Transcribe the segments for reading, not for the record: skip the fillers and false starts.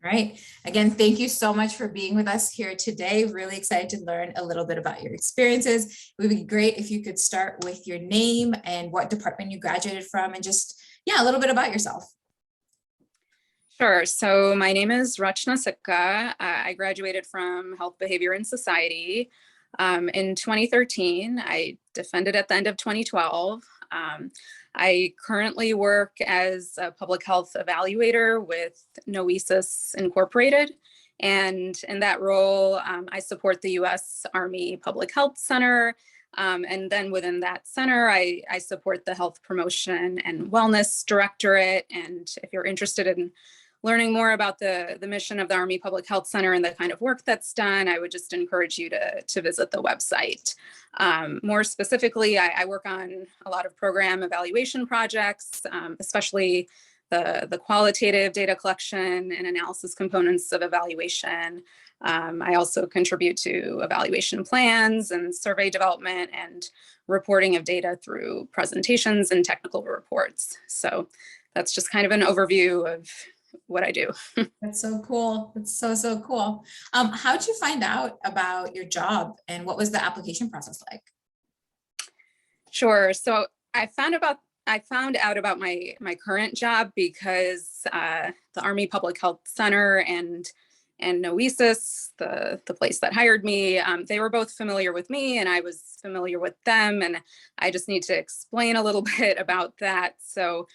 Right. Again, thank you so much for being with us here today. Really excited to learn a little bit about your experiences. It would be great if you could start with your name and what department you graduated from, and just, yeah, a little bit about yourself. Sure. So my name is Rachna Sipka. I graduated from Health, Behavior, and Society in 2013. I defended at the end of 2012. I currently work as a public health evaluator with Noesis Incorporated. And in that role, I support the U.S. Army Public Health Center. And then within that center, I support the Health Promotion and Wellness Directorate. And if you're interested in learning more about the mission of the Army Public Health Center and the kind of work that's done, I would just encourage you to visit the website. More specifically, I work on a lot of program evaluation projects, especially the qualitative data collection and analysis components of evaluation. I also contribute to evaluation plans and survey development and reporting of data through presentations and technical reports. So that's just kind of an overview of what I do. That's so cool. That's so cool. How did you find out about your job, and what was the application process like? Sure. So I found out about my current job because the Army Public Health Center and Noesis, the place that hired me, they were both familiar with me and I was familiar with them. And I just need to explain a little bit about that. So,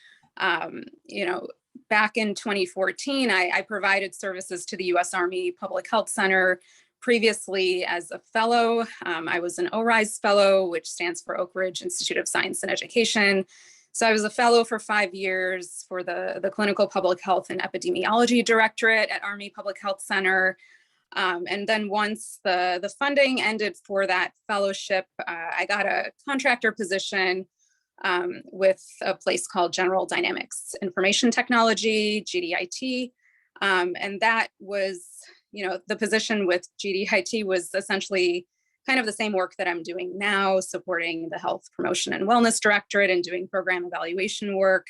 back in 2014, I provided services to the U.S. Army Public Health Center previously as a fellow. I was an ORISE fellow, which stands for Oak Ridge Institute of Science and Education. So I was a fellow for 5 years for the Clinical Public Health and Epidemiology Directorate at Army Public Health Center. And then once the funding ended for that fellowship, I got a contractor position with a place called General Dynamics Information Technology, GDIT. And that was, the position with GDIT was essentially kind of the same work that I'm doing now, supporting the Health Promotion and Wellness Directorate and doing program evaluation work.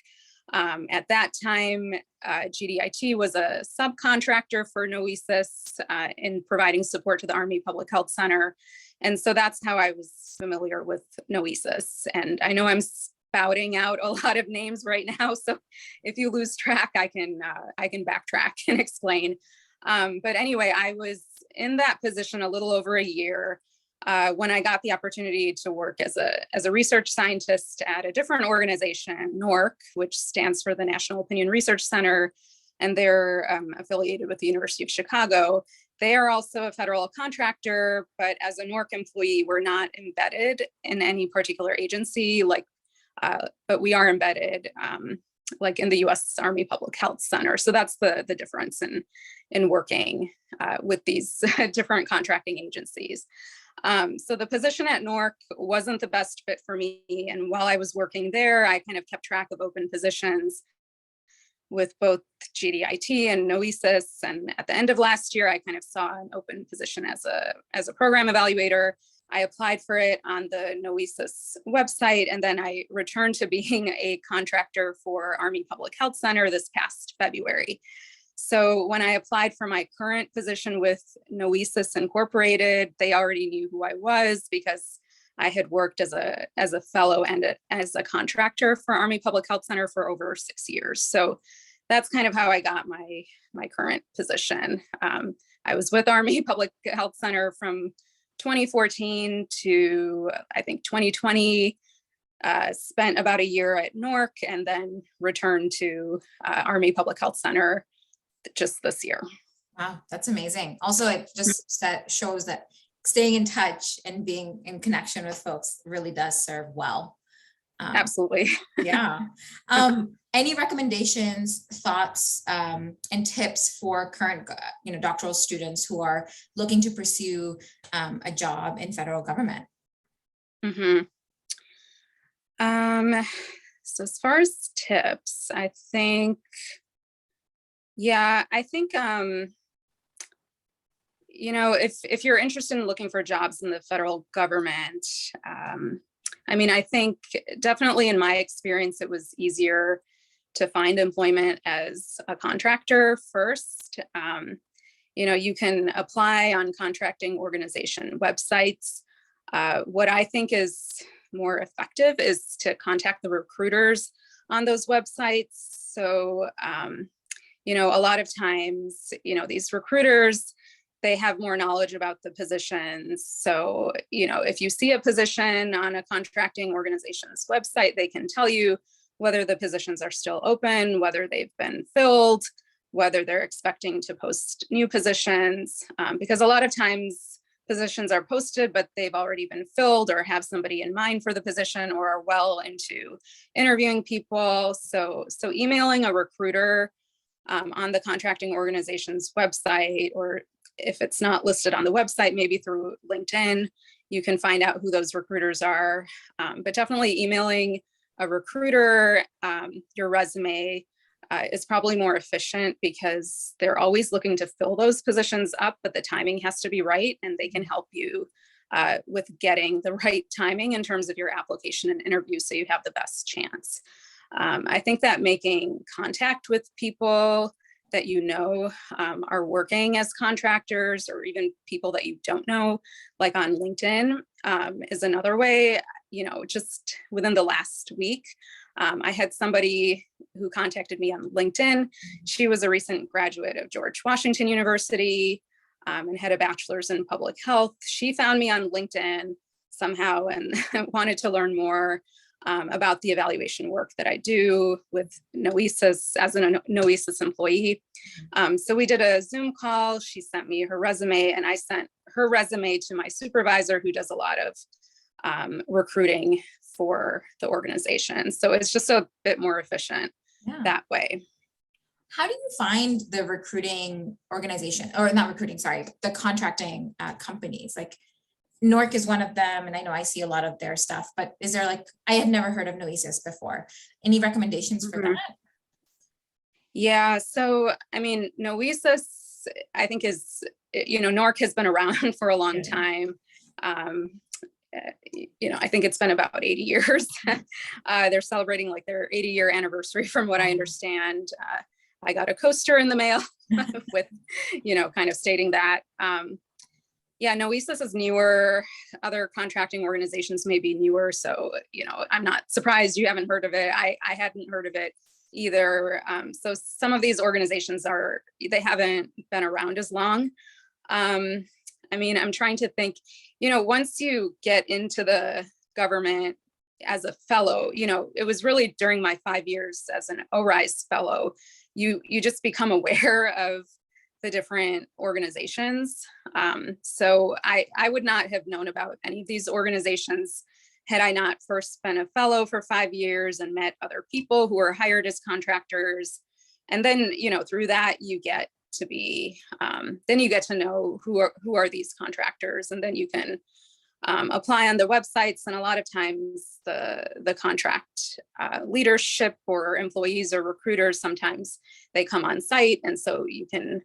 At that time, GDIT was a subcontractor for Noesis in providing support to the Army Public Health Center. And so that's how I was familiar with Noesis. And I know I'm spouting out a lot of names right now, so if you lose track, I can backtrack and explain. But anyway, I was in that position a little over a year when I got the opportunity to work as a research scientist at a different organization, NORC, which stands for the National Opinion Research Center, and they're affiliated with the University of Chicago. They are also a federal contractor, but as a NORC employee, we're not embedded in any particular agency, but we are embedded like in the U.S. Army Public Health Center. So that's the difference in working with these different contracting agencies. So the position at NORC wasn't the best fit for me. And while I was working there, I kind of kept track of open positions with both GDIT and Noesis. And at the end of last year, I kind of saw an open position as a program evaluator. I applied for it on the Noesis website, and then I returned to being a contractor for Army Public Health Center this past February. So when I applied for my current position with Noesis Incorporated, they already knew who I was because I had worked as a fellow and as a contractor for Army Public Health Center for over 6 years. So that's kind of how I got my current position. I was with Army Public Health Center from 2014 to, I think, 2020, spent about a year at NORC, and then returned to Army Public Health Center just this year. Wow, that's amazing. Also, it just shows that staying in touch and being in connection with folks really does serve well. Absolutely. Yeah. Any recommendations, thoughts, and tips for current, doctoral students who are looking to pursue a job in federal government? Mm-hmm. So as far as tips, I think, if you're interested in looking for jobs in the federal government, I think definitely in my experience, it was easier to find employment as a contractor first. You can apply on contracting organization websites. What I think is more effective is to contact the recruiters on those websites. So, a lot of times, these recruiters, they have more knowledge about the positions. So, if you see a position on a contracting organization's website, they can tell you whether the positions are still open, whether they've been filled, whether they're expecting to post new positions, because a lot of times positions are posted, but they've already been filled or have somebody in mind for the position or are well into interviewing people. So emailing a recruiter on the contracting organization's website, or if it's not listed on the website, maybe through LinkedIn, you can find out who those recruiters are. But definitely emailing a recruiter your resume is probably more efficient because they're always looking to fill those positions up, but the timing has to be right, and they can help you with getting the right timing in terms of your application and interview so you have the best chance. I think that making contact with people that are working as contractors, or even people that you don't know, like on LinkedIn, is another way. Just within the last week, I had somebody who contacted me on LinkedIn. She was a recent graduate of George Washington University and had a bachelor's in public health. She found me on LinkedIn somehow and wanted to learn more about the evaluation work that I do with Noesis as a Noesis employee. So we did a Zoom call. She sent me her resume, and I sent her resume to my supervisor, who does a lot of recruiting for the organization. So it's just a bit more efficient that way. How do you find the recruiting organization, or not recruiting, sorry, the contracting companies? Like NORC is one of them, and I know I see a lot of their stuff, but is there I had never heard of Noesis before. Any recommendations for that? Yeah, so I mean, Noesis, I think is, NORC has been around for a long time. I think it's been about 80 years. They're celebrating their 80-year anniversary from what I understand. I got a coaster in the mail with, kind of stating that. Noesis is newer. Other contracting organizations may be newer. So, I'm not surprised you haven't heard of it. I hadn't heard of it either. So some of these organizations they haven't been around as long. I'm trying to think, once you get into the government as a fellow, it was really during my 5 years as an ORISE fellow, you just become aware of the different organizations. So I would not have known about any of these organizations had I not first been a fellow for 5 years and met other people who are hired as contractors. And then, through that, you get to be, then you get to know who are these contractors, and then you can apply on the websites. And a lot of times the contract leadership or employees or recruiters, sometimes they come on site, and so you can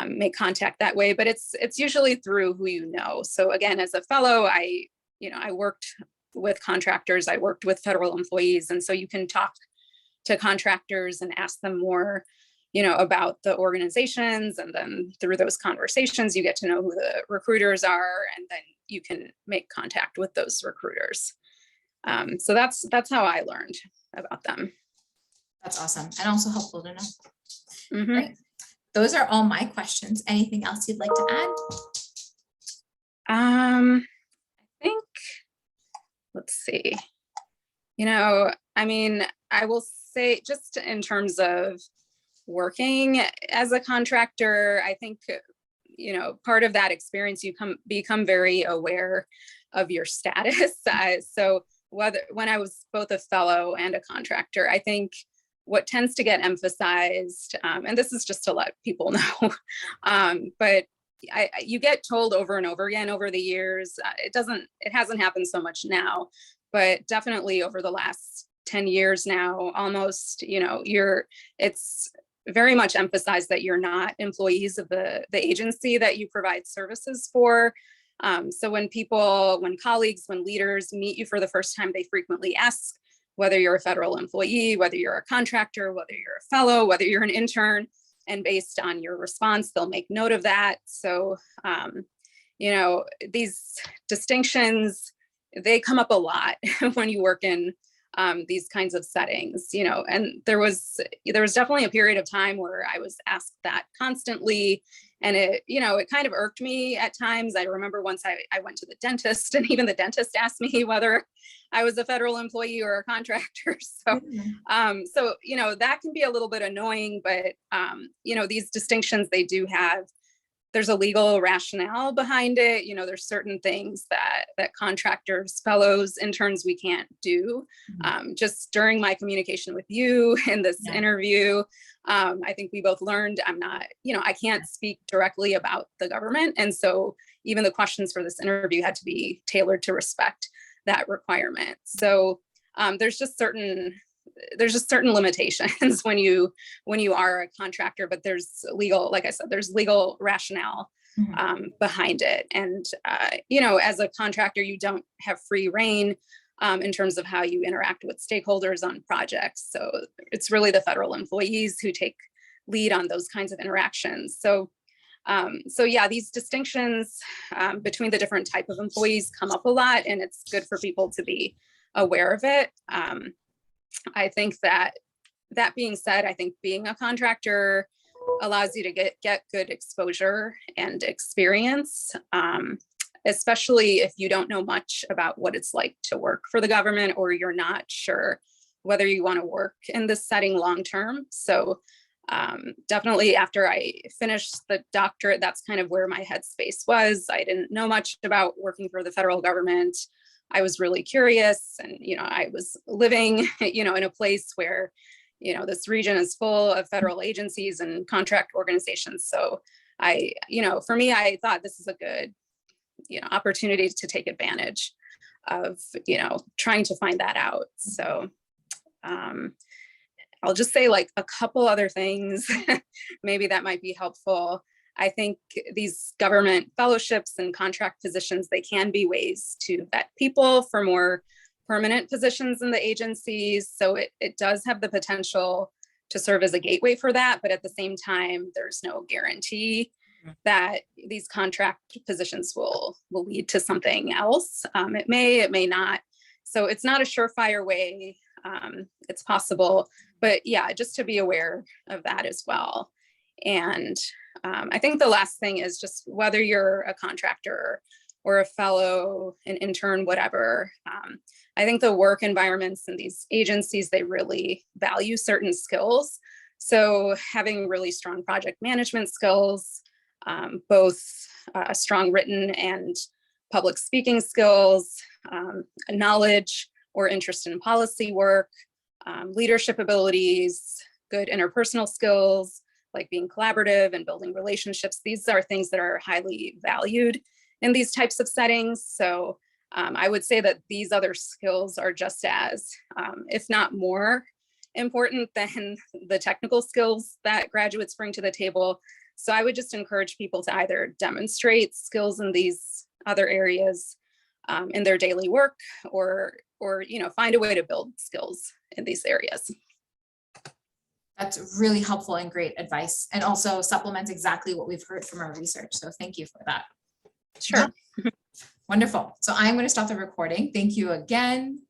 make contact that way, but it's usually through who you know. So again, as a fellow, I worked with contractors, I worked with federal employees, and so you can talk to contractors and ask them more, about the organizations, and then through those conversations, you get to know who the recruiters are, and then you can make contact with those recruiters. So that's how I learned about them. That's awesome, and also helpful to know. Mm-hmm. Great. Those are all my questions. Anything else you'd like to add? I think, let's see. I will say, just in terms of working as a contractor, I think, part of that experience, you become very aware of your status. So when I was both a fellow and a contractor, I think what tends to get emphasized, and this is just to let people know, but you get told over and over again over the years, it hasn't happened so much now, but definitely over the last 10 years now, almost, it's very much emphasized that you're not employees of the agency that you provide services for. So when colleagues, when leaders meet you for the first time, they frequently ask whether you're a federal employee, whether you're a contractor, whether you're a fellow, whether you're an intern, and based on your response, they'll make note of that. So, you know, these distinctions, they come up a lot when you work in these kinds of settings, you know, and there was definitely a period of time where I was asked that constantly. And it, you know, it kind of irked me at times. I remember once I went to the dentist, and even the dentist asked me whether I was a federal employee or a contractor. So, so, you know, that can be a little bit annoying, but, you know, these distinctions, they do have, there's a legal rationale behind it. You know, there's certain things that contractors, fellows, interns, we can't do. Just during my communication with you in this interview, I think we both learned I'm not, you know, I can't speak directly about the government. And so even the questions for this interview had to be tailored to respect that requirement. So there's just certain limitations when you are a contractor, but there's legal, like I said, there's legal rationale behind it. And, you know, as a contractor, you don't have free reign in terms of how you interact with stakeholders on projects. So it's really the federal employees who take lead on those kinds of interactions. So, so yeah, these distinctions between the different type of employees come up a lot, and it's good for people to be aware of it. I think that being said, I think being a contractor allows you to get good exposure and experience, especially if you don't know much about what it's like to work for the government, or you're not sure whether you want to work in this setting long term. So definitely after I finished the doctorate, that's kind of where my headspace was. I didn't know much about working for the federal government. I was really curious, and, you know, I was living, you know, in a place where, you know, this region is full of federal agencies and contract organizations. So I, you know, for me, I thought this is a good, you know, opportunity to take advantage of, you know, trying to find that out. So I'll just say like a couple other things, maybe that might be helpful. I think these government fellowships and contract positions, they can be ways to vet people for more permanent positions in the agencies. So it does have the potential to serve as a gateway for that. But at the same time, there's no guarantee that these contract positions will lead to something else. It may not. So it's not a surefire way. It's possible, but yeah, just to be aware of that as well. And I think the last thing is just whether you're a contractor or a fellow, an intern, whatever. I think the work environments in these agencies, they really value certain skills. So having really strong project management skills, both strong written and public speaking skills, knowledge or interest in policy work, leadership abilities, good interpersonal skills, like being collaborative and building relationships. These are things that are highly valued in these types of settings. So I would say that these other skills are just as, if not more important than the technical skills that graduates bring to the table. So I would just encourage people to either demonstrate skills in these other areas in their daily work, or you know, find a way to build skills in these areas. That's really helpful and great advice, and also supplements exactly what we've heard from our research. So thank you for that. Sure. Wonderful. So I'm going to stop the recording. Thank you again.